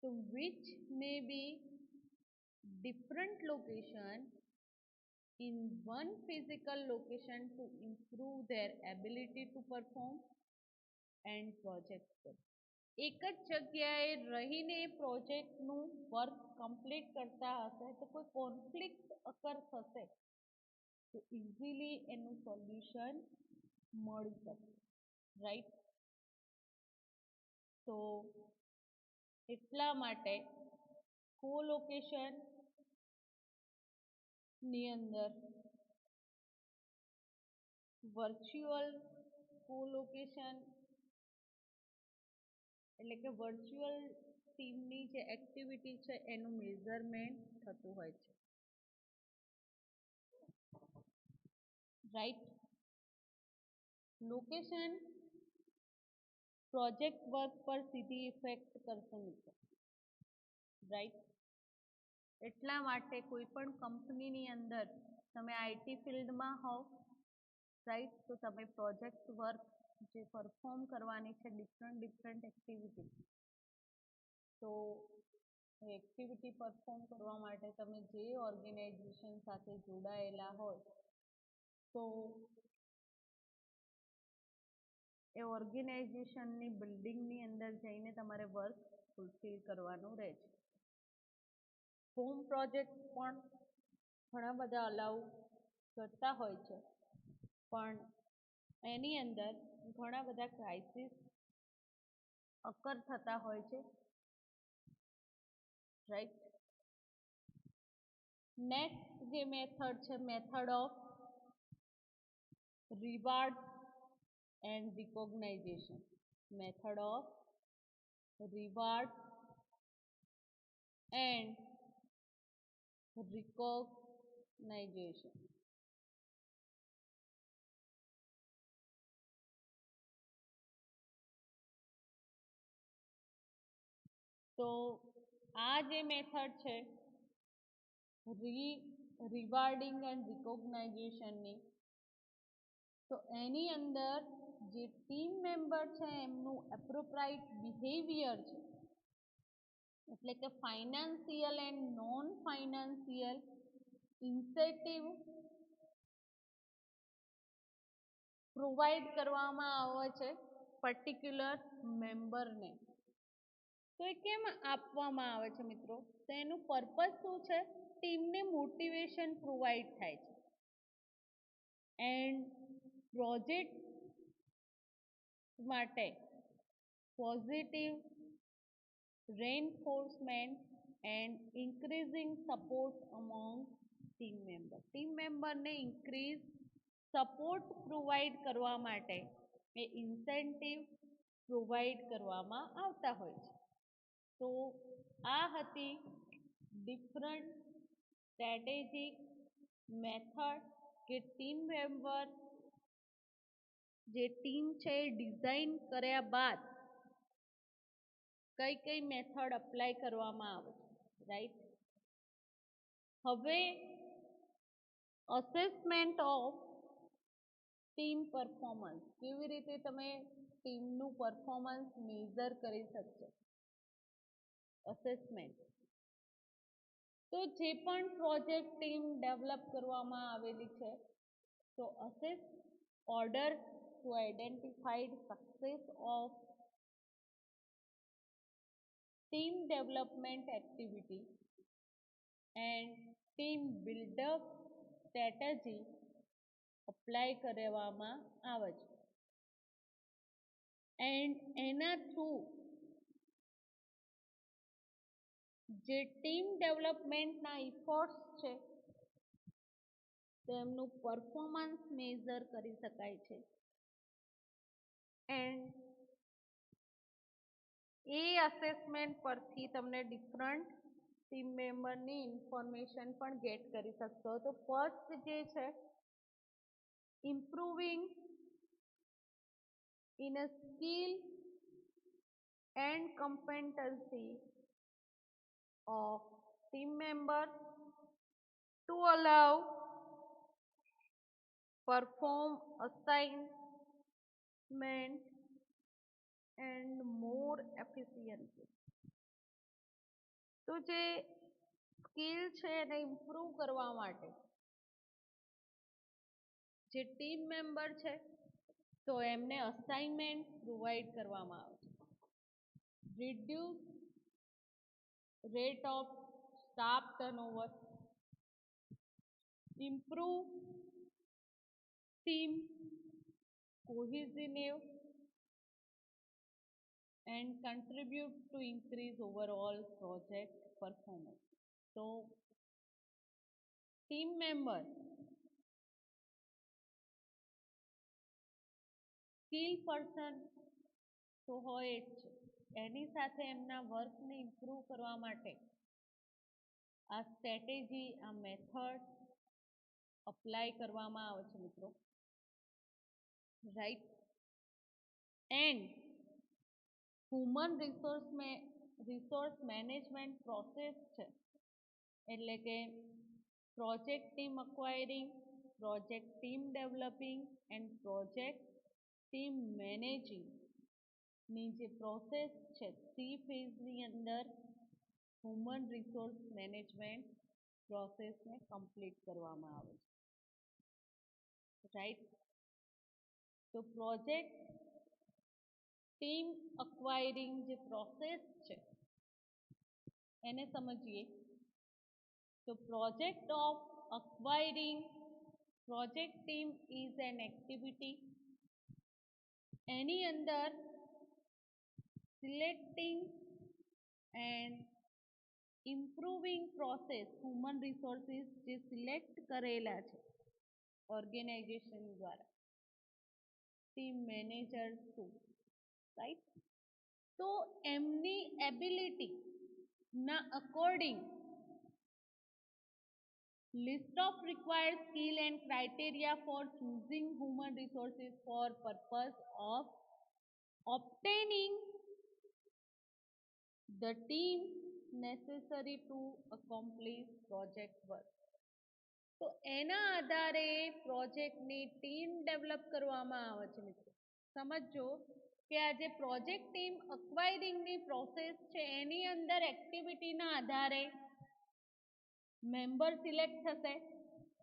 તો which may be different location in one physical location to improve their ability to perform and project work. એક જ જગ્યાએ રહીને પ્રોજેક્ટનું વર્ક કમ્પ્લીટ કરતા હશે તો કોઈ કોન્ફ્લિક્ટ અકર થશે તો ઇઝીલી એનું સોલ્યુશન મળી શકે, રાઈટ? તો એટલા માટે કોલોકેશનની અંદર વર્ચ્યુઅલ કોલોકેશન એટલે કે વર્ચ્યુઅલ ટીમની જે એક્ટિવિટી છે એનું મેઝરમેન્ટ થતું હોય છે, રાઈટ? લોકેશન પ્રોજેક્ટ વર્ક પર સીધી ઇફેક્ટ કરશે મિત્રો, રાઈટ? એટલા માટે કોઈ પણ કંપનીની અંદર તમે આઈટી ફિલ્ડમાં હોવ, રાઈટ, તો તમે પ્રોજેક્ટ વર્ક જે પરફોર્મ કરવાની છે ડિફરન્ટ એક્ટિવિટી, તો એક્ટિવિટી પરફોર્મ કરવા માટે તમે જે ઓર્ગેનાઇઝેશન સાથે જોડાયેલા હોય તો એ ઓર્ગેનાઇઝેશનની બિલ્ડિંગની અંદર જઈને તમારે વર્ક ફૂલફિલ કરવાનું રહે છે. હોમ પ્રોજેક્ટ પણ ઘણા બધા અલાઉ કરતા હોય છે પણ એની અંદર ઘણા બધા ક્રાઇસિસ અકર થતા હોય છે, રાઈટ? નેક્સ્ટ જે મેથડ છે method of reward and recognisation, method of reward and recognisation. તો આ જે મેથડ છે રિવાર્ડિંગ એન્ડ રિકોગ્નાઇઝેશનની, તો એની અંદર જે ટીમ મેમ્બર છે એમનું એપ્રોપ્રાઇટ બિહેવિયર છે એટલે કે financial and non financial incentive provide કરવામાં આવે છે પર્ટિક્યુલર મેમ્બરને. તો એ કેમ આપવામાં આવે છે મિત્રો? તો એનું પર્પઝ શું છે? ટીમને મોટિવેશન પ્રોવાઈડ થાય છે એન્ડ પ્રોજેક્ટ માટે positive reinforcement and increasing support among team member. Team મેમ્બરને ઇન્ક્રીઝ સપોર્ટ પ્રોવાઈડ કરવા માટે એ ઇન્સેન્ટિવ પ્રોવાઈડ કરવામાં આવતા હોય છે. તો આ હતી ડિફરન્ટ સ્ટ્રેટેજિક મેથડ કે ટીમ મેમ્બર જે ટીમ છે એ ડિઝાઇન કર્યા બાદ કઈ કઈ મેથડ અપ્લાય કરવામાં આવે છે, રાઈટ? હવે અસેસમેન્ટ ઓફ ટીમ પરફોર્મન્સ, કેવી રીતે તમે ટીમનું પરફોર્મન્સ મેઝર કરી શકશો? અસેસમેન્ટ. તો જે પણ પ્રોજેક્ટ ટીમ ડેવલપ કરવામાં આવેલી છે તો assess order to identified success of team development activity and team build-up strategy apply કરવામાં આવે છે એન્ડ એના થ્રુ જે ટીમ ડેવલપમેન્ટના ઇફોર્ટ્સ છે તેમનું પરફોર્મન્સ મેઝર કરી શકાય છે એન્ડ એ અસેસમેન્ટ પરથી તમને ડિફરન્ટ ટીમ મેમ્બરની ઇન્ફોર્મેશન પણ ગેટ કરી શકશો. તો ફર્સ્ટ જે છે improving in a skill and competency of team member to allow perform assignment and more efficiently. તો જે સ્કિલ છે એને ઇમ્પ્રૂવ કરવા માટે જે ટીમ મેમ્બર છે તો એમને અસાઇનમેન્ટ પ્રોવાઈડ કરવામાં આવે છે. Reduce rate of staff turnover, improve team cohesive and contribute to increase overall project performance. So team member skill person તો હોય જ છે, એની સાથે એમના વર્કને ઇમ્પ્રૂવ કરવા માટે આ સ્ટ્રેટેજી, આ મેથડ અપ્લાય કરવામાં આવે છે મિત્રો, right. And human resource management process છે, એટલે કે project team acquiring, project team developing and project team managing ની જે પ્રોસેસ છે 3 ફેઝની અંદર હ્યુમન રિસોર્સ મેનેજમેન્ટ પ્રોસેસને કમ્પ્લીટ કરવામાં આવે છે, રાઈટ. તો પ્રોજેક્ટ ટીમ અક્વાયરિંગ જે પ્રોસેસ છે એને સમજીએ. તો project of acquiring project team is an activity, એની અંદર selecting and improving process human resources જે સિલેક્ટ કરેલા છે ઓર્ગેનાઇઝેશન દ્વારા, ટીમ મેનેજર થ્રુ, રાઈટ. તો એમની એબિલિટી ના according list of required skill and criteria for choosing human resources for purpose of obtaining the team necessary to accomplish project work. તો એના આધારે પ્રોજેક્ટની ટીમ ડેવલપ કરવામાં આવે છે મિત્રો. સમજો કે આ જે પ્રોજેક્ટ ટીમ અક્વાયરિંગની પ્રોસેસ છે એની અંદર એક્ટિવિટીના આધારે મેમ્બર સિલેક્ટ થશે,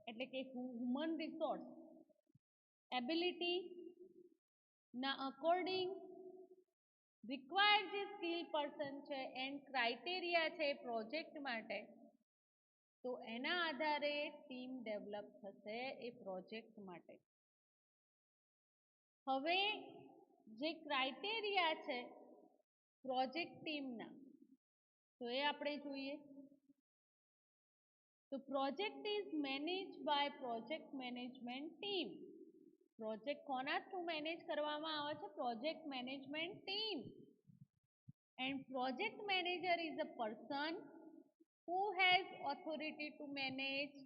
એટલે કે હ્યુમન રિસોર્સ એબિલિટી ના અકોર્ડિંગ રિક્વાયર્ડ જે સ્કિલ પર્સન છે એન્ડ ક્રાઇટેરિયા છે પ્રોજેક્ટ માટે, તો એના આધારે ટીમ ડેવલપ થશે એ પ્રોજેક્ટ માટે. હવે જે ક્રાઇટેરિયા છે પ્રોજેક્ટ ટીમના તો એ આપણે જોઈએ. તો project is manage by project management team. Project કોના થ્રુ મેનેજ કરવામાં આવે છે? Project management team. And project manager is a person who has authority to manage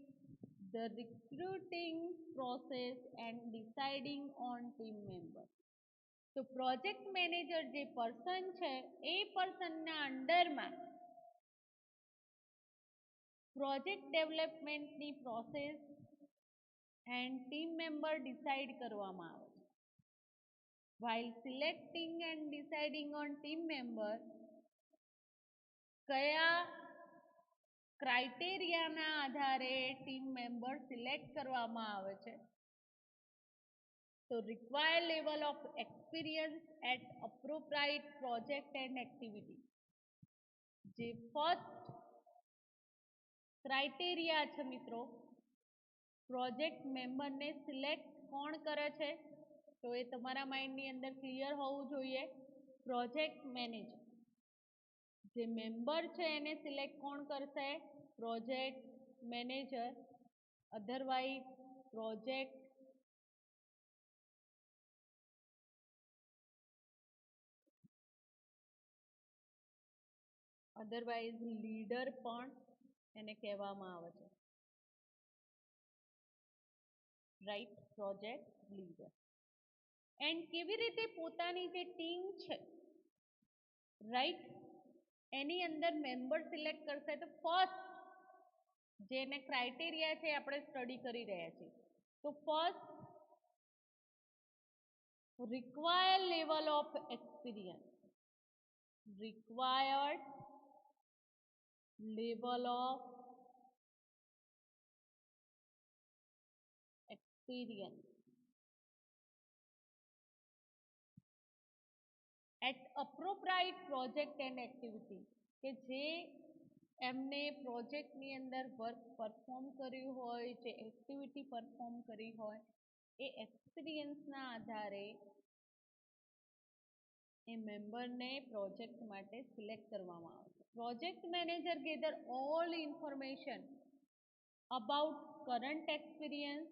the recruiting process and deciding on team members. તો project manager જે person છે એ પર્સનના અંડરમાં પ્રોજેક્ટ ડેવલપમેન્ટની process and team member decide કરવામાં આવે છે. while selecting and deciding on team member, કયા ક્રાઇટેરિયાના આધારે ટીમ મેમ્બર સિલેક્ટ કરવામાં આવે છે? તો required level of experience at appropriate project and activity. જે ફર્સ્ટ ક્રાઇટેરિયા છે મિત્રો, પ્રોજેક્ટ મેમ્બરને સિલેક્ટ કોણ કરે છે? તો એ તમારા માઇન્ડની અંદર ક્લિયર હોવું જોઈએ. પ્રોજેક્ટ મેનેજર જે મેમ્બર છે એને સિલેક્ટ કોણ કરશે? Project manager. Otherwise project leader પણ એને કહેવામાં આવે છે, રાઈટ, પ્રોજેક્ટ લીડર. એન્ડ કેવી રીતે પોતાની જે ટીમ છે, રાઈટ, એની અંદર મેમ્બર સિલેક્ટ કરશે? તો ફર્સ્ટ જેને ક્રાઇટેરિયા છે આપણે સ્ટડી કરી રહ્યા છીએ. તો first required level of experience, required level of experience. At appropriate project and activity, કે જે એમને પ્રોજેક્ટની અંદર વર્ક પરફોર્મ કર્યું હોય, જે એક્ટિવિટી પરફોર્મ કરી હોય, એ એક્સપિરિયન્સના આધારે એ મેમ્બરને પ્રોજેક્ટ માટે સિલેક્ટ કરવામાં આવશે. Project manager gather all information about current experience,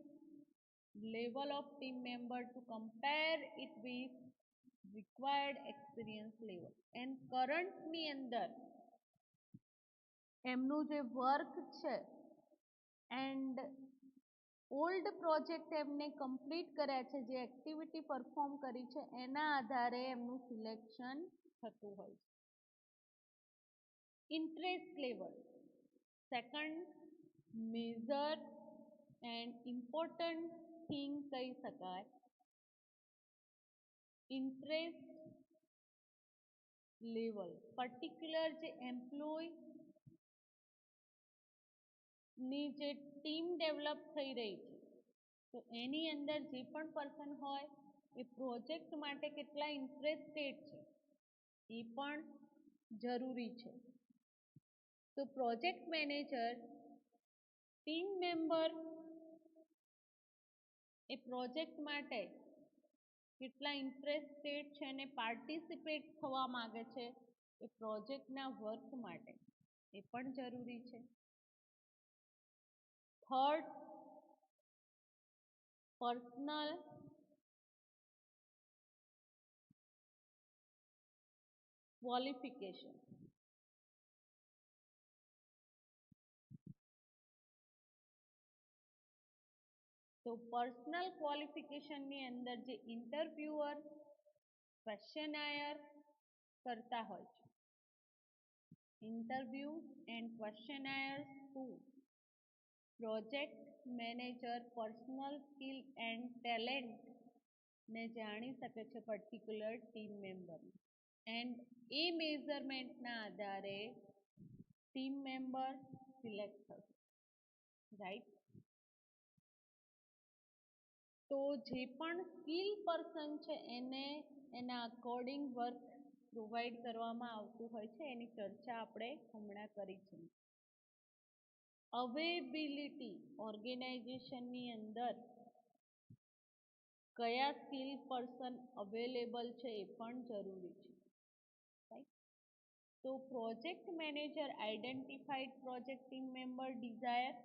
level of team member to compare it with required experience level. And current ની અંદર એમનું જે વર્ક છે એન્ડ ઓલ્ડ પ્રોજેક્ટ એમને કમ્પ્લીટ કર્યા છે, જે એક્ટિવિટી પરફોર્મ કરી છે એના આધારે એમનું સિલેક્શન થતું હોય છે. Interest level second major and important thing કહી શકાય. ઇન્ટરેસ્ટ લેવલ પર્ટિક્યુલર જે એમ્પ્લોય ની જે ટીમ ડેવલપ થઈ રહી છે, તો એની અંદર જે પણ પર્સન હોય એ પ્રોજેક્ટ માટે કેટલા ઇન્ટરેસ્ટેડ છે એ પણ જરૂરી છે. તો પ્રોજેક્ટ મેનેજર ટીમ મેમ્બર એ પ્રોજેક્ટ માટે કેટલા ઇન્ટરેસ્ટેડ છે અને પાર્ટિસિપેટ થવા માગે છે એ પ્રોજેક્ટના વર્ક માટે એ પણ જરૂરી છે. Third personal qualification. તો પર્સનલ ક્વોલિફિકેશનની અંદર જે ઇન્ટરવ્યુઅર ક્વેશ્ચનાયર કરતા હોય છે, interview and questionnaire to project manager personal skill and ટેલેન્ટને જાણી શકે છે પર્ટિક્યુલર ટીમ મેમ્બર, એન્ડ એ મેઝરમેન્ટના આધારે ટીમ મેમ્બર સિલેક્ટ થશે. રાઈટ. તો જે પણ સ્કિલ પર્સન છે એને એના અકોર્ડિંગ વર્ક પ્રોવાઈડ કરવામાં આવતું હોય છે, એની ચર્ચા આપણે હમણાં કરી છે. અવેબિલિટી ઓર્ગેનાઇઝેશનની અંદર કયા સ્કિલ પર્સન અવેલેબલ છે એ પણ જરૂરી છે. રાઈટ. તો project manager identified project team member desire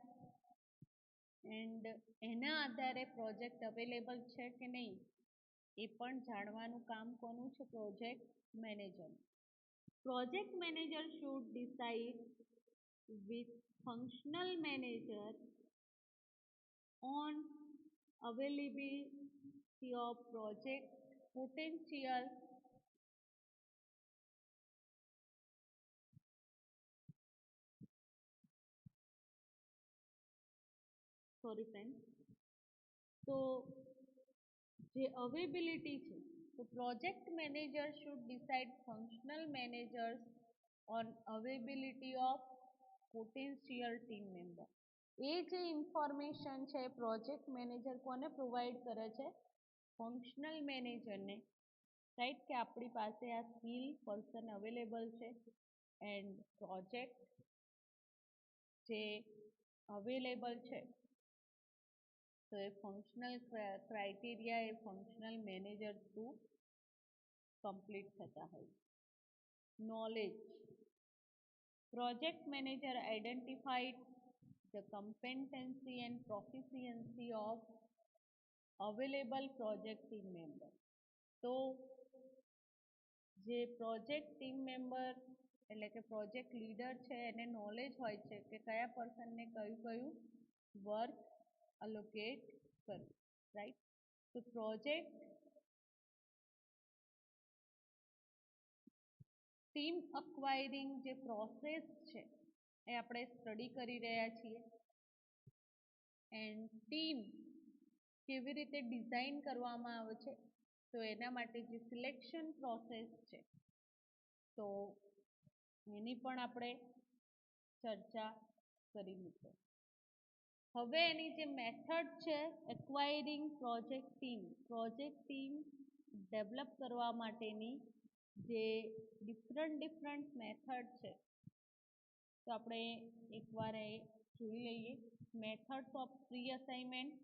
and એના આધારે પ્રોજેક્ટ અવેલેબલ છે કે નહીં એ પણ જાણવાનું કામ કોનું છે? Project manager. Project manager should decide with functional manager on availability of project potential sorry friends. તો જે અવેબિલિટી છે, તો project manager should decide functional managers on availability of potential team member. એ જે ઇન્ફોર્મેશન છે પ્રોજેક્ટ મેનેજર કોને provide કરે છે? ફંક્શનલ મેનેજરને. રાઈટ, કે આપણી પાસે આ સ્કિલ પર્સન અવેલેબલ છે એન્ડ પ્રોજેક્ટ જે અવેલેબલ છે, તો એ ફંક્શનલ ક્રાઇટેરિયા એ ફંક્શનલ મેનેજર થ્રુ કમ્પ્લીટ થતા હોય. Knowledge. Project manager identified the competency and proficiency of available project team member. તો જે પ્રોજેક્ટ ટીમ મેમ્બર એટલે કે પ્રોજેક્ટ લીડર છે એને નોલેજ હોય છે કે કયા પર્સનને કયું કયું વર્ક અલોકેટ કરવું. રાઈટ. તો પ્રોજેક્ટ ટીમ અક્વાયરિંગ જે પ્રોસેસ છે એ આપણે સ્ટડી કરી રહ્યા છીએ, એન્ડ ટીમ કેવી રીતે ડિઝાઇન કરવામાં આવે છે, તો એના માટે જે સિલેક્શન પ્રોસેસ છે તો એની પણ આપણે ચર્ચા કરી છે. હવે એની જે મેથડ છે એક્વાયરિંગ પ્રોજેક્ટ ટીમ ડેવલપ કરવા માટેની જે ડિફરન્ટ મેથડ છે તો આપણે એકવાર એ જોઈ લઈએ. Methods of pre assignment,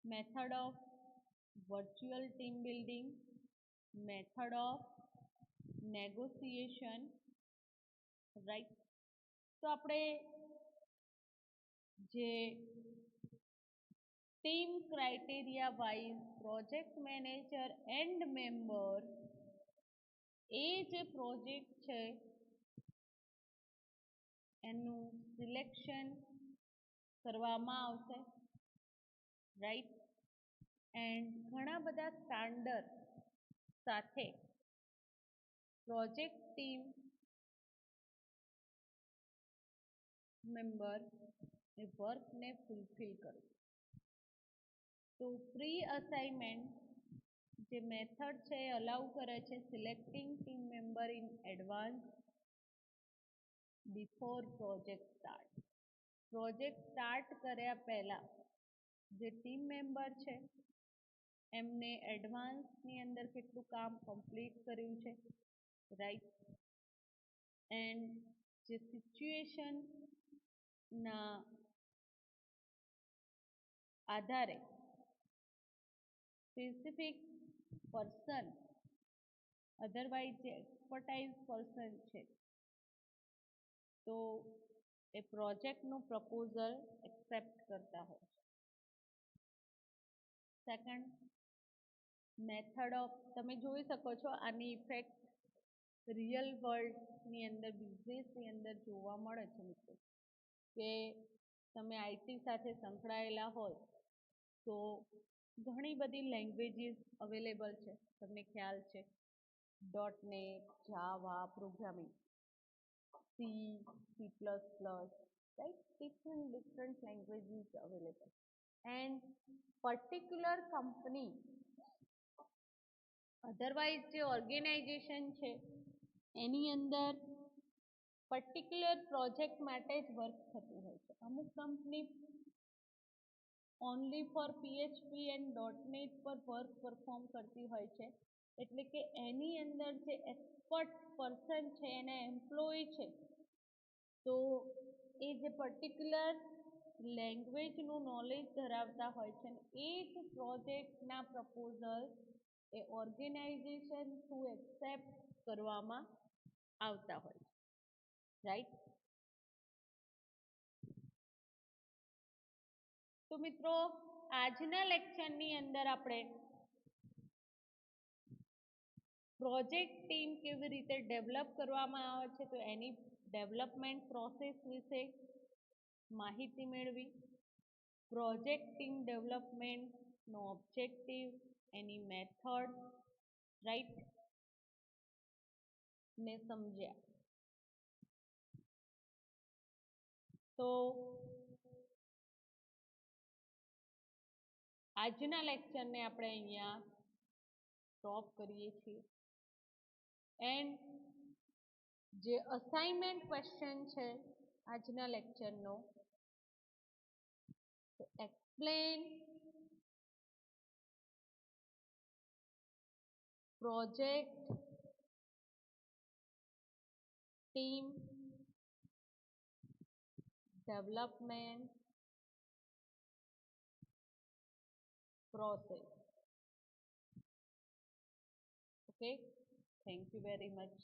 method of virtual team building, method of negotiation, right. તો આપણે જે team criteria wise project manager and member એ જે પ્રોજેક્ટ છે એનું સિલેક્શન કરવામાં આવશે, રાઈટ. એન્ડ ઘણા બધા સ્ટાન્ડર્ડ સાથે પ્રોજેક્ટ ટીમ મેમ્બર એ વર્કને ફૂલફિલ કરવું. તો પ્રી અસાઇનમેન્ટ જે મેથડ છે એ અલાઉ કરે છે selecting team member in advance before project start. Project start કર્યા પહેલાં જે ટીમ મેમ્બર છે એમને એડવાન્સની અંદર કેટલું કામ કમ્પ્લીટ કર્યું છે, રાઈટ. એન્ડ જે સિચ્યુએશનના આધારે સ્પેસિફિક પર્સન અધરવાઇઝ જે એક્સપર્ટાઇઝ પર્સન છે તો એ પ્રોજેક્ટનું પ્રપોઝલ એક્સેપ્ટ કરતા હોય છે. સેકન્ડ, મેથડ ઓફ, તમે જોઈ શકો છો આની ઇફેક્ટ રિયલ વર્લ્ડની અંદર બિઝનેસની અંદર જોવા મળે છે મિત્રો, કે તમે આઈટી સાથે સંકળાયેલા હોય તો ઘણી બધી લેંગ્વેજીસ અવેલેબલ છે, તમને ખ્યાલ છે. .NET, Java programming, C, C++, right? Different languages available. And particular company, otherwise જે ઓર્ગેનાઇઝેશન છે એની અંદર પર્ટિક્યુલર પ્રોજેક્ટ માટે જ વર્ક થતું હોય છે. અમુક company only for PHP and .NET પર વર્ક પરફોર્મ કરતી હોય છે, એટલે કે એની અંદર જે એક્સપર્ટ પર્સન છે એના એમ્પ્લોય છે તો એ જે પર્ટિક્યુલર લેંગ્વેજનું નોલેજ ધરાવતા હોય છે ને એ જ પ્રોજેક્ટના પ્રપોઝલ એ ઓર્ગેનાઇઝેશન થ્રુ એક્સેપ્ટ કરવામાં આવતા હોય છે, રાઈટ. તો મિત્રો આજના લેક્ચરની અંદર આપણે પ્રોજેક્ટ ટીમ કેવી રીતે ડેવલપ કરવામાં આવે છે તો એની ડેવલપમેન્ટ પ્રોસેસ વિશે માહિતી મેળવી. પ્રોજેક્ટ ટીમ ડેવલપમેન્ટનો ઓબ્જેક્ટિવ, એની મેથડ, રાઈટ, ને સમજ્યા. તો આજના લેક્ચરને આપણે અહીંયા સ્ટોપ કરીએ છીએ. એન્ડ જે અસાઇનમેન્ટ ક્વેશ્ચન છે આજના લેક્ચરનો, તો explain project team development process. Okay, thank you very much.